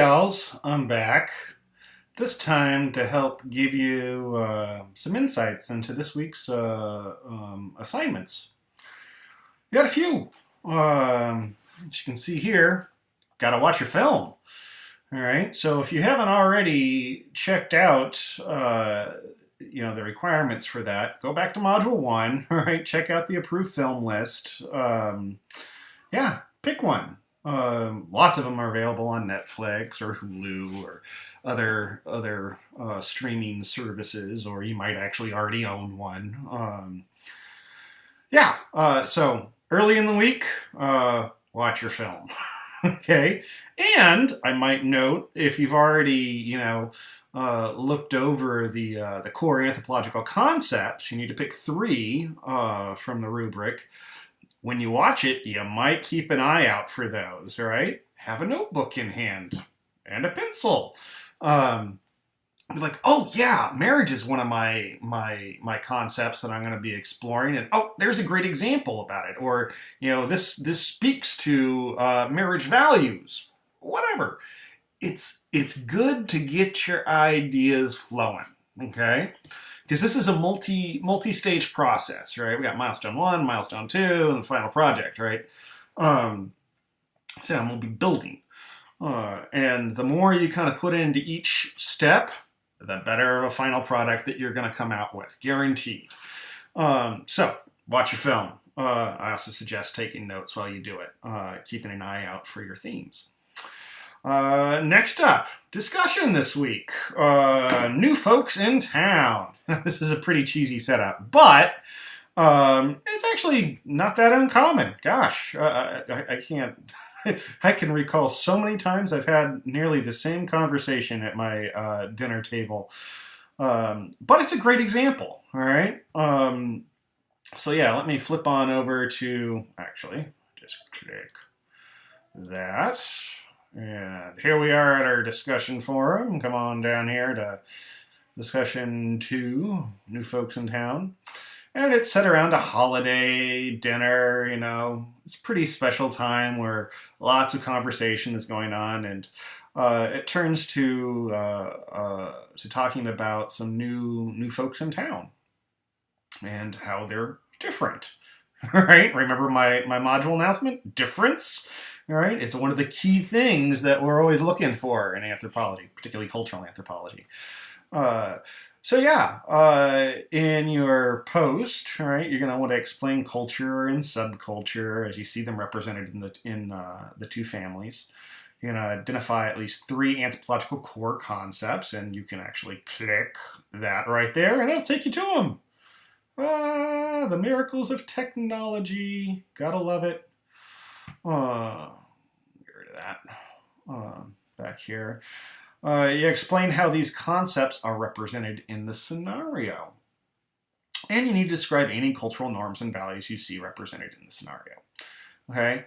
gals, I'm back. This time to help give you some insights into this week's assignments. We got a few. As you can see here, got to watch your film. All right. So if you haven't already checked out, the requirements for that, go back to Module One. All right. Check out the approved film list. Pick one. Lots of them are available on Netflix or Hulu or other streaming services, or you might actually already own one. So early in the week, watch your film. Okay, and I might note if you've already looked over the core anthropological concepts, you need to pick three from the rubric. When you watch it, you might keep an eye out for those, right? Have a notebook in hand and a pencil. Be like, oh yeah, marriage is one of my concepts that I'm going to be exploring, and oh, there's a great example about it, or this speaks to marriage values, whatever. It's good to get your ideas flowing, okay? Because this is a multi-stage process, right? We got milestone 1, milestone 2, and the final project, right? So we'll be building. And the more you kind of put into each step, the better of a final product that you're going to come out with, guaranteed. So watch your film. I also suggest taking notes while you do it, keeping an eye out for your themes. Next up, discussion this week. New folks in town. This is a pretty cheesy setup, but it's actually not that uncommon. Gosh, I can't. I can recall so many times I've had nearly the same conversation at my dinner table. But it's a great example, all right? Let me flip on over to, actually, just click that. And here we are at our discussion forum. Come on down here to discussion 2, new folks in town. And it's set around a holiday dinner, It's a pretty special time where lots of conversation is going on. And it turns to talking about some new folks in town and how they're different. All right? Remember my module announcement? Difference? All right, it's one of the key things that we're always looking for in anthropology, particularly cultural anthropology. In your post, right, you're going to want to explain culture and subculture as you see them represented in the two families. You're going to identify at least 3 anthropological core concepts, and you can actually click that right there, and it'll take you to them. The miracles of technology, gotta love it. Get rid of that. Back here. You explain how these concepts are represented in the scenario. And you need to describe any cultural norms and values you see represented in the scenario. Okay?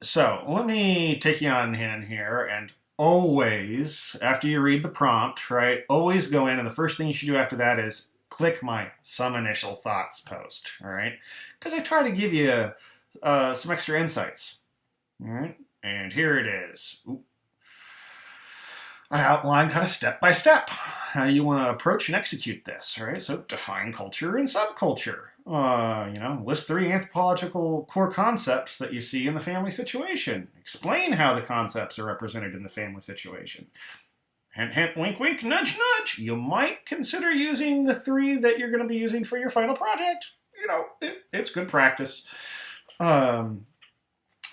So let me take you on in here, and always, after you read the prompt, right, always go in, and the first thing you should do after that is click my Some Initial Thoughts post, all right? Because I try to give you some extra insights. All right, and here it is. Ooh. I outline kind of step by step how you want to approach and execute this. All right, so define culture and subculture. List 3 anthropological core concepts that you see in the family situation. Explain how the concepts are represented in the family situation. Hint, hint, wink, wink, nudge, nudge. You might consider using the 3 that you're going to be using for your final project. It's good practice.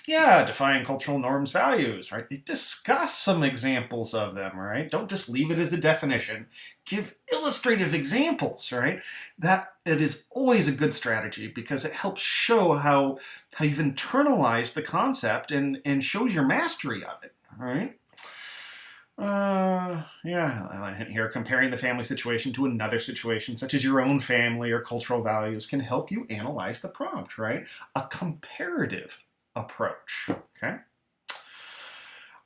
Define cultural norms, values, right? Discuss some examples of them, right? Don't just leave it as a definition. Give illustrative examples, right? That it is always a good strategy because it helps show how you've internalized the concept and shows your mastery of it, all right? Here, comparing the family situation to another situation, such as your own family or cultural values, can help you analyze the prompt, right? A comparative approach, okay?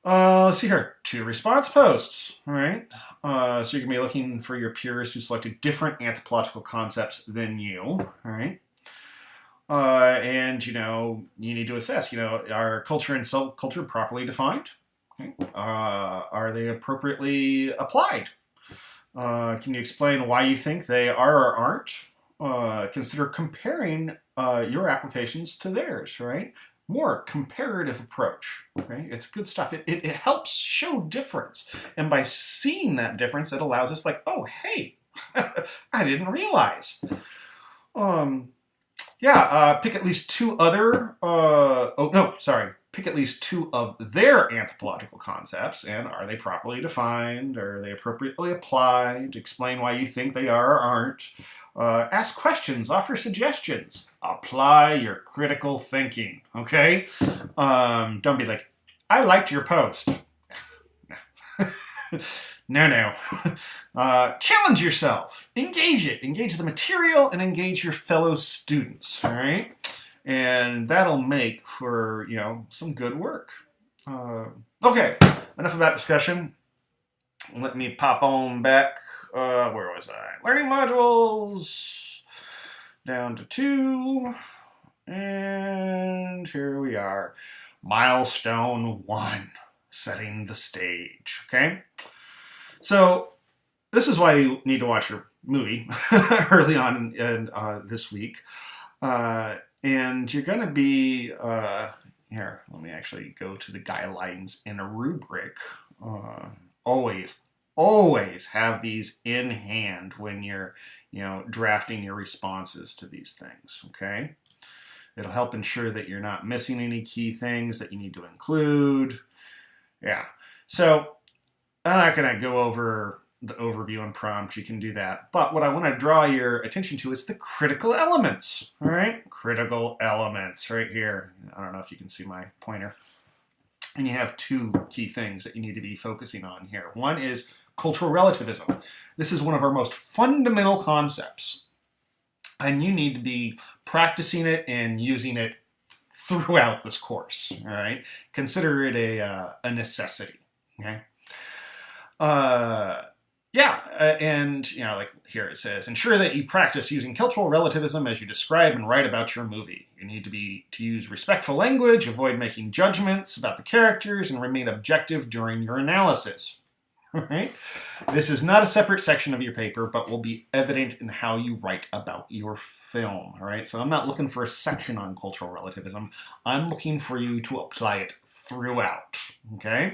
Let's see here, 2 response posts, all right? So you're gonna be looking for your peers who selected different anthropological concepts than you, all right? You need to assess, are culture and subculture properly defined? Okay. Are they appropriately applied? Can you explain why you think they are or aren't? Consider comparing your applications to theirs, right? More comparative approach, right? It's good stuff. It helps show difference. And by seeing that difference, it allows us like, oh, hey, I didn't realize. Pick at least two other, pick at least two of their anthropological concepts, and are they properly defined? Are they appropriately applied? Explain why you think they are or aren't. Ask questions, offer suggestions. Apply your critical thinking, okay? Don't be like, I liked your post. No. Challenge yourself. Engage it. Engage the material and engage your fellow students, all right? And that'll make for, some good work. Okay, enough of that discussion. Let me pop on back. Where was I? Learning modules. Down to 2. And here we are. Milestone 1. Setting the stage, okay? So this is why you need to watch your movie early on in this week. And you're going to be, here, let me actually go to the guidelines in a rubric. Always have these in hand when you're, drafting your responses to these things, okay? It'll help ensure that you're not missing any key things that you need to include. Yeah, so I'm not going to go over the overview and prompt. You can do that. But what I want to draw your attention to is the critical elements. All right? Critical elements right here. I don't know if you can see my pointer. And you have 2 key things that you need to be focusing on here. One is cultural relativism. This is one of our most fundamental concepts. And you need to be practicing it and using it throughout this course. All right? Consider it a necessity. Okay? And like here it says, ensure that you practice using cultural relativism as you describe and write about your movie. You need to use respectful language, avoid making judgments about the characters, and remain objective during your analysis. All right? This is not a separate section of your paper, but will be evident in how you write about your film. All right? So I'm not looking for a section on cultural relativism. I'm looking for you to apply it throughout. Okay?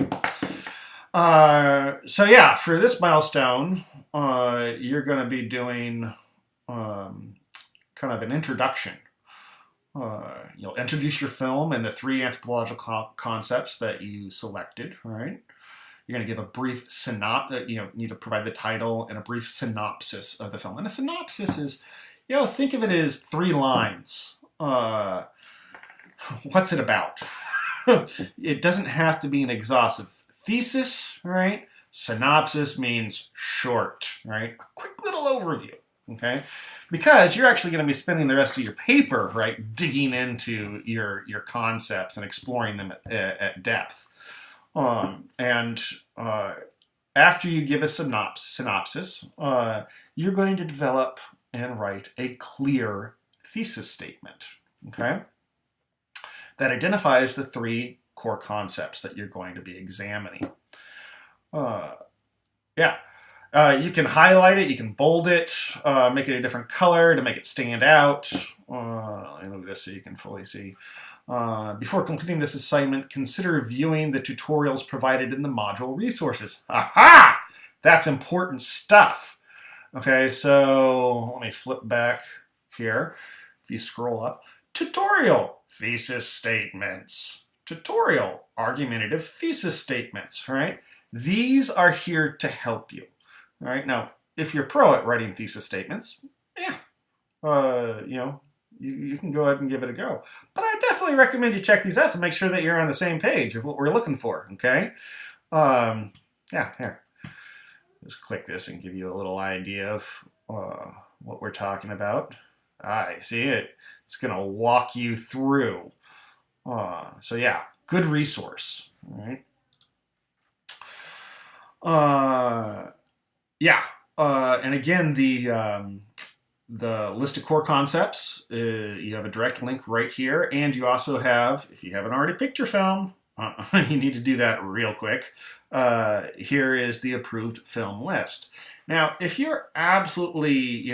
For this milestone, you're going to be doing kind of an introduction. You'll introduce your film and the 3 anthropological concepts that you selected, right? You're going to give a brief synopsis, need to provide the title and a brief synopsis of the film. And a synopsis is, think of it as 3 lines. What's it about? It doesn't have to be an exhaustive thesis, right? Synopsis means short, right? A quick little overview, okay? Because you're actually going to be spending the rest of your paper, right, digging into your concepts and exploring them at depth. After you give a synopsis, you're going to develop and write a clear thesis statement, okay? That identifies the 3 core concepts that you're going to be examining. You can highlight it, you can bold it, make it a different color to make it stand out. Let me move this so you can fully see. Before completing this assignment, consider viewing the tutorials provided in the module resources. Aha! That's important stuff. Okay, so let me flip back here. If you scroll up, tutorial, thesis statements. Tutorial, argumentative thesis statements, right? These are here to help you, all right? Now, if you're pro at writing thesis statements, you can go ahead and give it a go. But I definitely recommend you check these out to make sure that you're on the same page of what we're looking for, okay? Here. Just click this and give you a little idea of what we're talking about. I see it. It's going to walk you through. Good resource. All right. And again, the list of core concepts, you have a direct link right here, and you also have, if you haven't already picked your film, You need to do that real quick. Here is the approved film list. Now, if you're absolutely,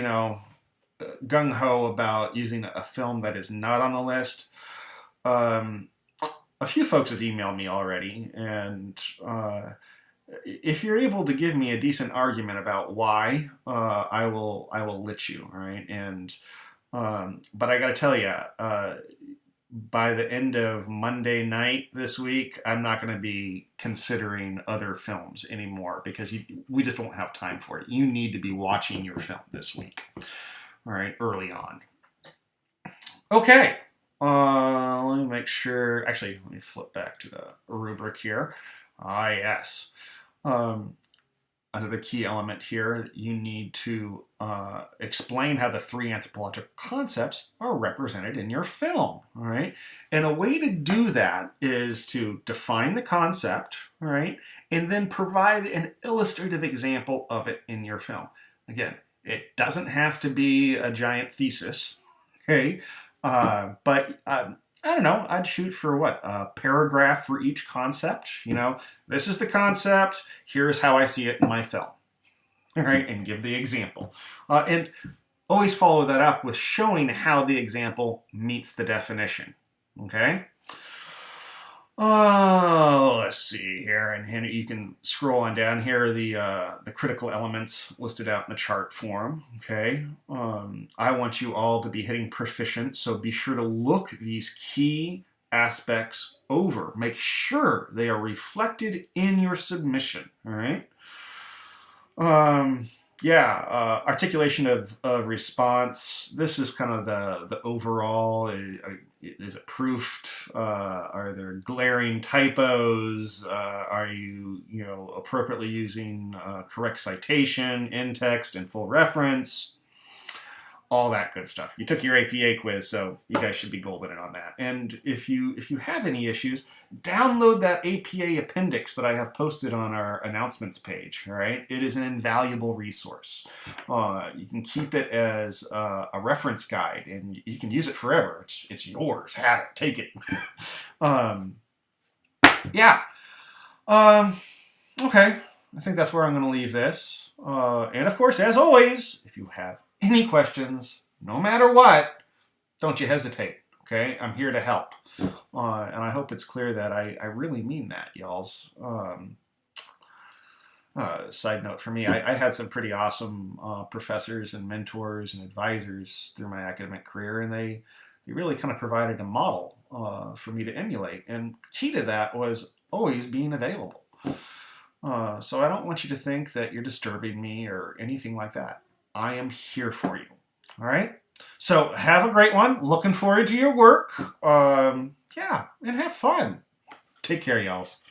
gung-ho about using a film that is not on the list, um, a few folks have emailed me already, and if you're able to give me a decent argument about why, I will let you, all right? And but I got to tell you, by the end of Monday night this week, I'm not going to be considering other films anymore because we just won't have time for it. You need to be watching your film this week, all right, early on. Okay. Let me make sure. Actually, let me flip back to the rubric here. Ah, yes. Um, Another key element here, you need to explain how the three anthropological concepts are represented in your film. All right, and a way to do that is to define the concept, all right, and then provide an illustrative example of it in your film. Again, it doesn't have to be a giant thesis, okay, but I don't know, I'd shoot for what, a paragraph for each concept. This is the concept, here's how I see it in my film. All right, and give the example. And always follow that up with showing how the example meets the definition. Okay? Let's see here, and you can scroll on down here, the critical elements listed out in the chart form. Okay, I want you all to be hitting proficient, so be sure to look these key aspects over. Make sure they are reflected in your submission. All right. Articulation of response. This is kind of the overall. Is it proofed? Are there glaring typos? Are you appropriately using correct citation, in text, and full reference? All that good stuff. You took your APA quiz, so you guys should be golden on that. And if you have any issues, download that APA appendix that I have posted on our announcements page. All right, it is an invaluable resource. You can keep it as a reference guide, and you can use it forever. It's yours. Have it. Take it. Okay. I think that's where I'm going to leave this. And of course, as always, if you have any questions, no matter what, don't you hesitate, okay? I'm here to help. And I hope it's clear that I really mean that, y'alls. Side note for me, I had some pretty awesome professors and mentors and advisors through my academic career, and they really kind of provided a model for me to emulate. And key to that was always being available. So I don't want you to think that you're disturbing me or anything like that. I am here for you. All right? So have a great one. Looking forward to your work. And have fun. Take care, y'alls.